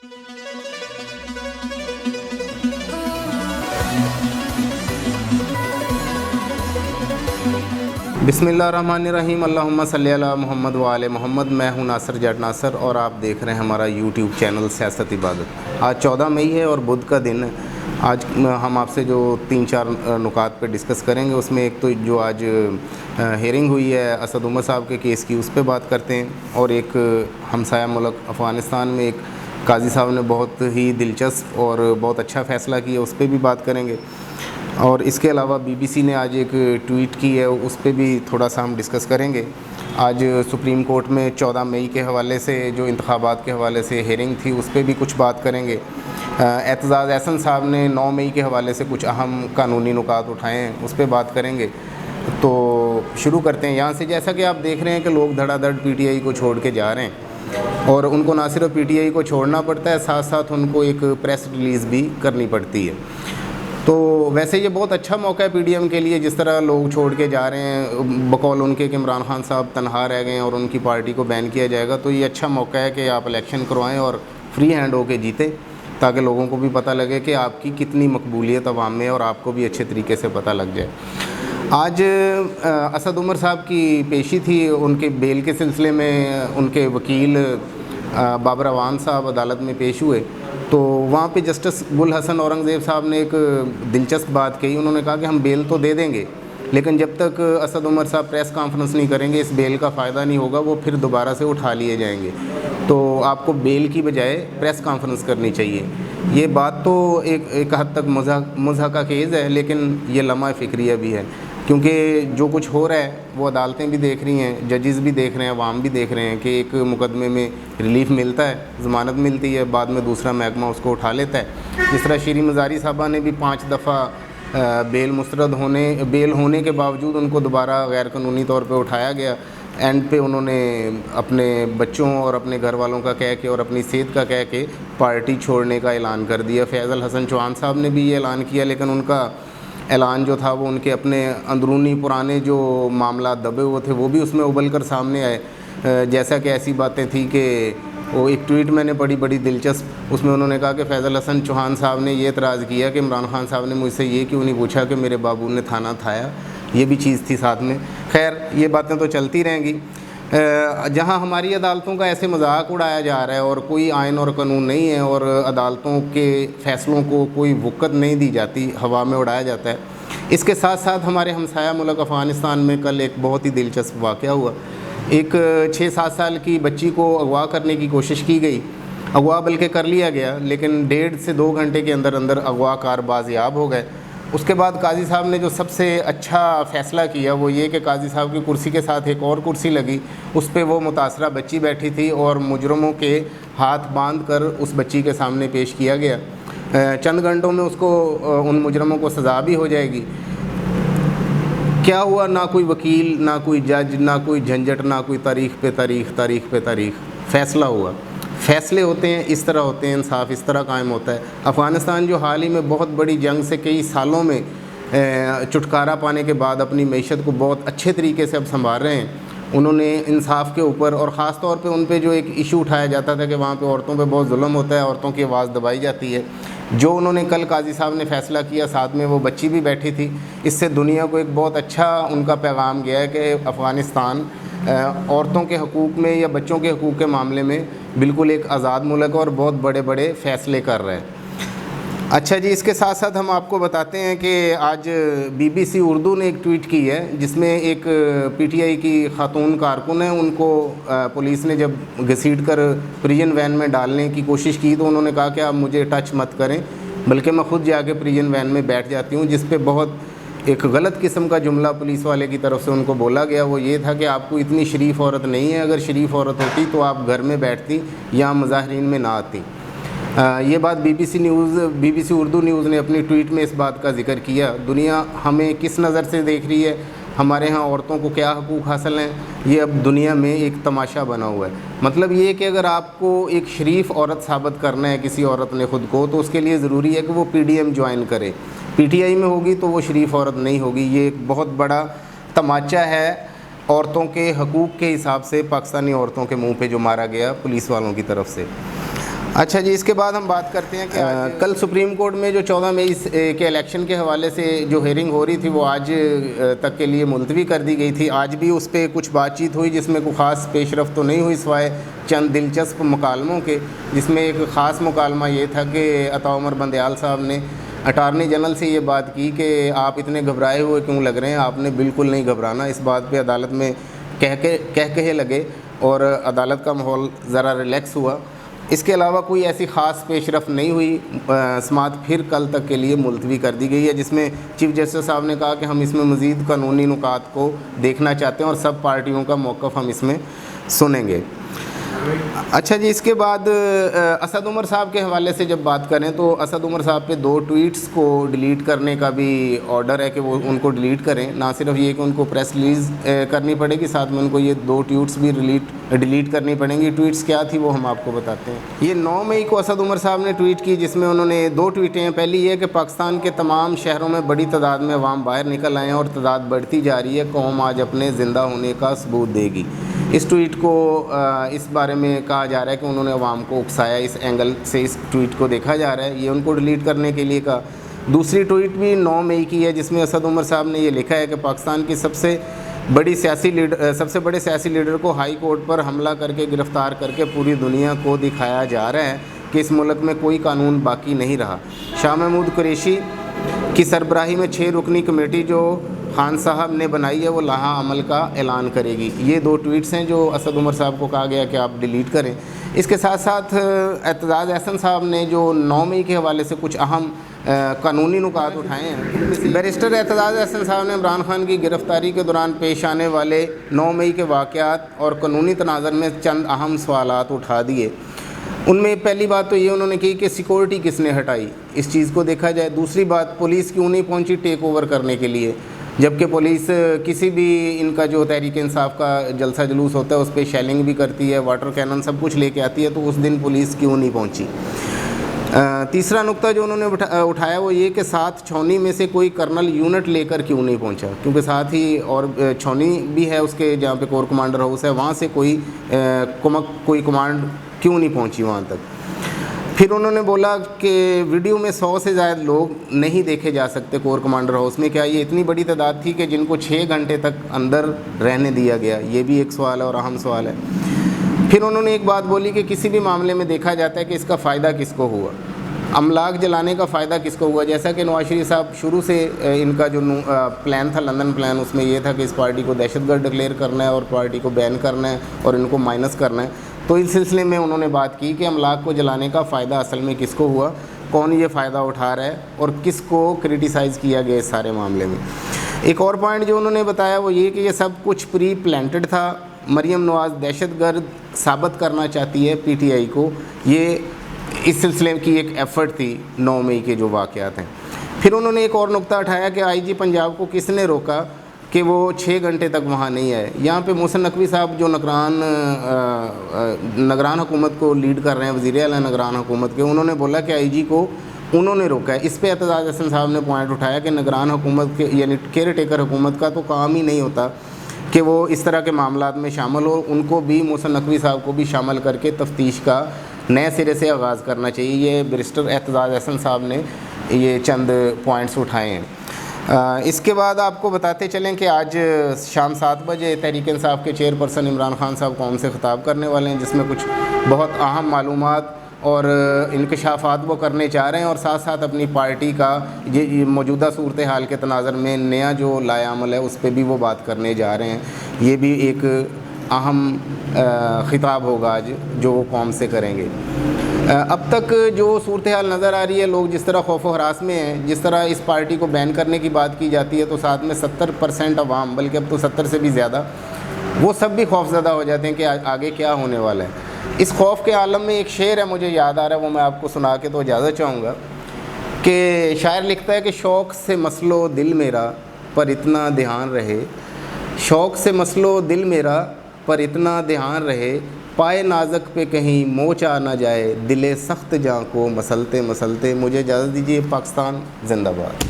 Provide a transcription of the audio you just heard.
बिस्मिल्लाहिर्रहमानिर्रहीम, अल्लाहुम्मा सल्ली अला मोहम्मद व आले मोहम्मद। मैं हूं नासिर जट नासिर और आप देख रहे हैं हमारा यूट्यूब चैनल सियासत इबादत। आज 14 मई है और बुध का दिन है। आज हम आपसे जो 3-4 नुकात पे डिस्कस करेंगे, उसमें एक तो जो आज हेयरिंग हुई है असद उमर साहब के केस की, उस पर बात करते हैं, और एक हमसाया मुल्क अफ़गानिस्तान में एक काजी साहब ने बहुत ही दिलचस्प और बहुत अच्छा फ़ैसला किया, उस पर भी बात करेंगे। और इसके अलावा बीबीसी ने आज एक ट्वीट की है, उस पर भी थोड़ा सा हम डिस्कस करेंगे। आज सुप्रीम कोर्ट में 14 मई के हवाले से जो इंतखाबात के हवाले से हेयरिंग थी, उस पर भी कुछ बात करेंगे। एतजाज़ एहसन साहब ने 9 मई के हवाले से कुछ अहम कानूनी नुकात उठाए हैं, उस पर बात करेंगे। तो शुरू करते हैं यहाँ से। जैसा कि आप देख रहे हैं कि लोग धड़ाधड़ पीटीआई को छोड़ के जा रहे हैं, और उनको ना सिर्फ पीटीआई को छोड़ना पड़ता है, साथ साथ उनको एक प्रेस रिलीज़ भी करनी पड़ती है। तो वैसे ये बहुत अच्छा मौका है पीडीएम के लिए, जिस तरह लोग छोड़ के जा रहे हैं, बकौल उनके कि इमरान खान साहब तनहा रह गए हैं और उनकी पार्टी को बैन किया जाएगा। तो ये अच्छा मौका है कि आप इलेक्शन करवाएं और फ्री हैंड होके जीतें, ताकि लोगों को भी पता लगे कि आपकी कितनी मकबूलियत अवाम में है और आपको भी अच्छे तरीके से पता लग जाए। आज असद उमर साहब की पेशी थी, उनके बेल के सिलसिले में उनके वकील बाबर अवान साहब अदालत में पेश हुए। तो वहाँ पे जस्टिस गुल हसन औरंगज़ेब साहब ने एक दिलचस्प बात कही। उन्होंने कहा कि हम बेल तो दे देंगे, लेकिन जब तक असद उमर साहब प्रेस कॉन्फ्रेंस नहीं करेंगे, इस बेल का फ़ायदा नहीं होगा, वो फिर दोबारा से उठा लिए जाएंगे। तो आपको बेल की बजाय प्रेस कॉन्फ्रेंस करनी चाहिए। ये बात तो एक हद तक मज़ाक का केज़ है, लेकिन ये लम्हा फ़िक्रिया भी है, क्योंकि जो कुछ हो रहा है वो अदालतें भी देख रही हैं, जजेस भी देख रहे हैं, अवाम भी देख रहे हैं कि एक मुकदमे में रिलीफ मिलता है, ज़मानत मिलती है, बाद में दूसरा महकमा उसको उठा लेता है। जिस तरह शीरी मज़ारी साहबा ने भी 5 दफ़ा बेल होने के बावजूद उनको दोबारा गैर कानूनी तौर पे उठाया गया। एंड पे उन्होंने अपने बच्चों और अपने घर वालों का कह के और अपनी सेहत का कह के पार्टी छोड़ने का ऐलान कर दिया। फैज़ल हसन चौहान साहब ने भी ये ऐलान किया, लेकिन उनका ऐलान जो था वो उनके अपने अंदरूनी पुराने जो मामला दबे हुए थे वो भी उसमें उबल कर सामने आए। जैसा कि ऐसी बातें थी कि वो एक ट्वीट मैंने पढ़ी बड़ी दिलचस्प, उसमें उन्होंने कहा कि फैज़ल हसन चौहान साहब ने ये एतराज़ किया कि इमरान खान साहब ने मुझसे ये क्यों नहीं पूछा कि मेरे बाबू ने थाना थाया। ये भी चीज़ थी साथ में। खैर, ये बातें तो चलती रहेंगी। जहाँ हमारी अदालतों का ऐसे मजाक उड़ाया जा रहा है और कोई आइन और कानून नहीं है और अदालतों के फ़ैसलों को कोई वक़्त नहीं दी जाती, हवा में उड़ाया जाता है। इसके साथ साथ हमारे हमसाया मुल्क अफ़गानिस्तान में कल एक बहुत ही दिलचस्प वाक़या हुआ। एक 6-7 साल की बच्ची को अगवा करने की कोशिश की गई, अगवा बल्कि कर लिया गया, लेकिन 1.5 से 2 घंटे के अंदर अंदर अगवाकार बाजियाब हो गए। उसके बाद काजी साहब ने जो सबसे अच्छा फ़ैसला किया वो ये कि काजी साहब की कुर्सी के साथ एक और कुर्सी लगी, उस पर वो मुतासरा बच्ची बैठी थी और मुजरमों के हाथ बांध कर उस बच्ची के सामने पेश किया गया। चंद घंटों में उसको उन मुजरमों को सज़ा भी हो जाएगी। क्या हुआ? ना कोई वकील, ना कोई जज, ना कोई झंझट, ना कोई तारीख़ पे तारीख़, फ़ैसला हुआ। फ़ैसले होते हैं, इस तरह होते हैं, इंसाफ इस तरह कायम होता है। अफ़गानिस्तान जो हाल ही में बहुत बड़ी जंग से कई सालों में छुटकारा पाने के बाद अपनी मईशत को बहुत अच्छे तरीके से अब संभाल रहे हैं, उन्होंने इंसाफ के ऊपर और ख़ास तौर पे उन पे जो एक इशू उठाया जाता था कि वहाँ पे औरतों पे बहुत जुल्म होता है, औरतों की आवाज़ दबाई जाती है, जो उन्होंने कल काजी साहब ने फ़ैसला किया, साथ में वो बच्ची भी बैठी थी, इससे दुनिया को एक बहुत अच्छा उनका पैगाम गया है कि अफ़गानिस्तान औरतों के हकूक़ में या बच्चों के हकूक़ के मामले में बिल्कुल एक आज़ाद मुल्क और बहुत बड़े बड़े फ़ैसले कर रहे हैं। अच्छा जी, इसके साथ साथ हम आपको बताते हैं कि आज बीबीसी उर्दू ने एक ट्वीट की है, जिसमें एक पीटीआई की खातून कारकुन है, उनको पुलिस ने जब घसीट कर प्रिजन वैन में डालने की कोशिश की तो उन्होंने कहा कि आप मुझे टच मत करें, बल्कि मैं ख़ुद जाके प्रिजन वैन में बैठ जाती हूँ। जिस पे बहुत एक गलत किस्म का जुमला पुलिस वाले की तरफ से उनको बोला गया, वो ये था कि आपको इतनी शरीफ औरत नहीं है, अगर शरीफ औरत होती तो आप घर में बैठती या मुजाहरीन में ना आती। ये बात बीबीसी उर्दू न्यूज़ ने अपनी ट्वीट में इस बात का जिक्र किया। दुनिया हमें किस नज़र से देख रही है, हमारे यहाँ औरतों को क्या हकूक़ हासिल हैं, ये अब दुनिया में एक तमाशा बना हुआ है। मतलब ये कि अगर आपको एक शरीफ औरत साबित करना है किसी औरत ने ख़ुद को, तो उसके लिए ज़रूरी है कि वो पीडीएम ज्वाइन करे। पीटीआई में होगी तो वो शरीफ औरत नहीं होगी। ये एक बहुत बड़ा तमाचा है औरतों के हकूक़ के हिसाब से पाकिस्तानी औरतों के मुंह पे जो मारा गया पुलिस वालों की तरफ से। اچھا جی، اس کے بعد ہم بات کرتے ہیں کہ کل سپریم کورٹ میں جو 14 مئی کے الیکشن کے حوالے سے جو ہیئرنگ ہو رہی تھی وہ آج تک کے لیے ملتوی کر دی گئی تھی. آج بھی اس پہ کچھ بات چیت ہوئی جس میں کوئی خاص پیش رفت تو نہیں ہوئی سوائے چند دلچسپ مکالموں کے، جس میں ایک خاص مکالمہ یہ تھا کہ عطا عمر بندیال صاحب نے اٹارنی جنرل سے یہ بات کی کہ آپ اتنے گھبرائے ہوئے کیوں لگ رہے ہیں، آپ نے بالکل نہیں گھبرانا. اس بات پہ عدالت میں کہے لگے اور عدالت کا ماحول ذرا ریلیکس ہوا. اس کے علاوہ کوئی ایسی خاص پیش رفت نہیں ہوئی. سماعت پھر کل تک کے لیے ملتوی کر دی گئی ہے، جس میں چیف جسٹس صاحب نے کہا کہ ہم اس میں مزید قانونی نکات کو دیکھنا چاہتے ہیں اور سب پارٹیوں کا موقف ہم اس میں سنیں گے. اچھا جی، اس کے بعد اسد عمر صاحب کے حوالے سے جب بات کریں تو اسد عمر صاحب پہ 2 ٹویٹس کو ڈیلیٹ کرنے کا بھی آرڈر ہے کہ وہ ان کو ڈیلیٹ کریں. نہ صرف یہ کہ ان کو پریس ریلیز کرنی پڑے گی، ساتھ میں ان کو یہ 2 ٹویٹس بھی ڈیلیٹ کرنی پڑیں گی. ٹویٹس کیا تھی وہ ہم آپ کو بتاتے ہیں. یہ 9 مئی کو اسد عمر صاحب نے ٹویٹ کی، جس میں انہوں نے 2 ٹویٹیں ہیں. پہلی یہ کہ پاکستان کے تمام شہروں میں بڑی تعداد میں عوام باہر نکل آئے ہیں اور تعداد بڑھتی جا رہی ہے، قوم آج اپنے زندہ ہونے کا ثبوت دے گی. اس ٹویٹ کو اس بارے میں کہا جا رہا ہے کہ انہوں نے عوام کو اکسایا، اس اینگل سے اس ٹویٹ کو دیکھا جا رہا ہے. یہ ان کو ڈیلیٹ کرنے کے لیے کہا. دوسری ٹویٹ بھی 9 مئی کی ہے، جس میں اسد عمر صاحب نے یہ لکھا ہے کہ پاکستان کی سب سے بڑے سیاسی لیڈر کو ہائی کورٹ پر حملہ کر کے گرفتار کر کے پوری دنیا کو دکھایا جا رہا ہے کہ اس ملک میں کوئی قانون باقی نہیں رہا. شاہ محمود قریشی کی سربراہی میں 6 رکنی کمیٹی جو خان صاحب نے بنائی ہے وہ لاحہ عمل کا اعلان کرے گی. یہ 2 ٹویٹس ہیں جو اسد عمر صاحب کو کہا گیا کہ آپ ڈیلیٹ کریں. اس کے ساتھ ساتھ اعتزاز احسن صاحب نے جو 9 مئی کے حوالے سے کچھ اہم قانونی نکات اٹھائے ہیں. بیرسٹر اعتزاز احسن صاحب نے عمران خان کی گرفتاری کے دوران پیش آنے والے 9 مئی کے واقعات اور قانونی تناظر میں چند اہم سوالات اٹھا دیے. ان میں پہلی بات تو یہ انہوں نے کی کہ سیکورٹی کس نے ہٹائی، اس چیز کو دیکھا جائے. دوسری بات، پولیس کیوں نہیں پہنچی ٹیک اوور کرنے کے لیے، جبکہ پولیس کسی بھی ان کا جو تحریک انصاف کا جلسہ جلوس ہوتا ہے اس پہ شیلنگ بھی کرتی ہے، واٹر کینن سب کچھ لے کے آتی ہے، تو اس دن پولیس کیوں نہیں پہنچی. تیسرا نقطہ جو انہوں نے اٹھایا وہ یہ کہ ساتھ چھاؤنی میں سے کوئی کرنل یونٹ لے کر کیوں نہیں پہنچا، کیونکہ ساتھ ہی اور چھاؤنی بھی ہے اس کے جہاں پہ کور کمانڈر ہاؤس ہے، وہاں سے کوئی کمانڈ کیوں نہیں پہنچی وہاں تک. پھر انہوں نے بولا کہ ویڈیو میں 100 سے زائد لوگ نہیں دیکھے جا سکتے کور کمانڈر ہاؤس میں. کیا یہ اتنی بڑی تعداد تھی کہ جن کو 6 گھنٹے تک اندر رہنے دیا گیا؟ یہ بھی ایک سوال ہے اور اہم سوال ہے. پھر انہوں نے ایک بات بولی کہ کسی بھی معاملے میں دیکھا جاتا ہے کہ اس کا فائدہ کس کو ہوا، املاک جلانے کا فائدہ کس کو ہوا. جیسا کہ نواز شریف صاحب شروع سے ان کا جو پلان تھا لندن پلان، اس میں یہ تھا کہ اس پارٹی کو دہشت گرد ڈکلیئر کرنا ہے اور پارٹی کو بین کرنا ہے اور ان کو مائنس کرنا ہے. تو اس سلسلے میں انہوں نے بات کی کہ املاک کو جلانے کا فائدہ اصل میں کس کو ہوا، کون یہ فائدہ اٹھا رہا ہے اور کس کو کرٹیسائز کیا گیا اس سارے معاملے میں. ایک اور پوائنٹ جو انہوں نے بتایا وہ یہ کہ یہ سب کچھ پری پلانٹڈ تھا. مریم نواز دہشت گرد ثابت کرنا چاہتی ہے پی ٹی آئی کو، یہ اس سلسلے کی ایک ایفرٹ تھی 9 مئی کے جو واقعات ہیں. پھر انہوں نے ایک اور نقطہ اٹھایا کہ آئی جی پنجاب کو کس نے روکا کہ وہ 6 گھنٹے تک وہاں نہیں آئے. یہاں پہ محسن نقوی صاحب جو نگران حکومت کو لیڈ کر رہے ہیں، وزیر اعلیٰ نگران حکومت کے، انہوں نے بولا کہ آئی جی کو انہوں نے روکا ہے. اس پہ اعتزاز احسن صاحب نے پوائنٹ اٹھایا کہ نگران حکومت کے یعنی کیئر ٹیکر حکومت کا تو کام ہی نہیں ہوتا کہ وہ اس طرح کے معاملات میں شامل ہو. ان کو بھی محسن نقوی صاحب کو بھی شامل کر کے تفتیش کا نئے سرے سے آغاز کرنا چاہیے. یہ بیرسٹر اعتزاز احسن صاحب نے یہ چند پوائنٹس اٹھائے ہیں. اس کے بعد آپ کو بتاتے چلیں کہ آج شام 7 بجے تحریک انصاف کے چیئرپرسن عمران خان صاحب قوم سے خطاب کرنے والے ہیں، جس میں کچھ بہت اہم معلومات اور انکشافات وہ کرنے چاہ رہے ہیں اور ساتھ ساتھ اپنی پارٹی کا یہ موجودہ صورتحال کے تناظر میں نیا جو لائے عمل ہے اس پہ بھی وہ بات کرنے جا رہے ہیں. یہ بھی ایک اہم خطاب ہوگا آج جو وہ قوم سے کریں گے. اب تک جو صورتحال نظر آ رہی ہے، لوگ جس طرح خوف و ہراس میں ہیں، جس طرح اس پارٹی کو بین کرنے کی بات کی جاتی ہے تو ساتھ میں 70% عوام، بلکہ اب تو 70 سے بھی زیادہ، وہ سب بھی خوف زدہ ہو جاتے ہیں کہ آگے کیا ہونے والا ہے. اس خوف کے عالم میں ایک شعر ہے مجھے یاد آ رہا ہے، وہ میں آپ کو سنا کے تو اجازت چاہوں گا کہ شاعر لکھتا ہے کہ شوق سے مسلو دل میرا پر اتنا دھیان رہے، شوق سے مسلو دل میرا پر اتنا دھیان رہے، پائے نازک پہ کہیں موچ آ نہ جائے، دل سخت جاں کو مسلتے مسلتے. مجھے اجازت دیجیے. پاکستان زندہ باد.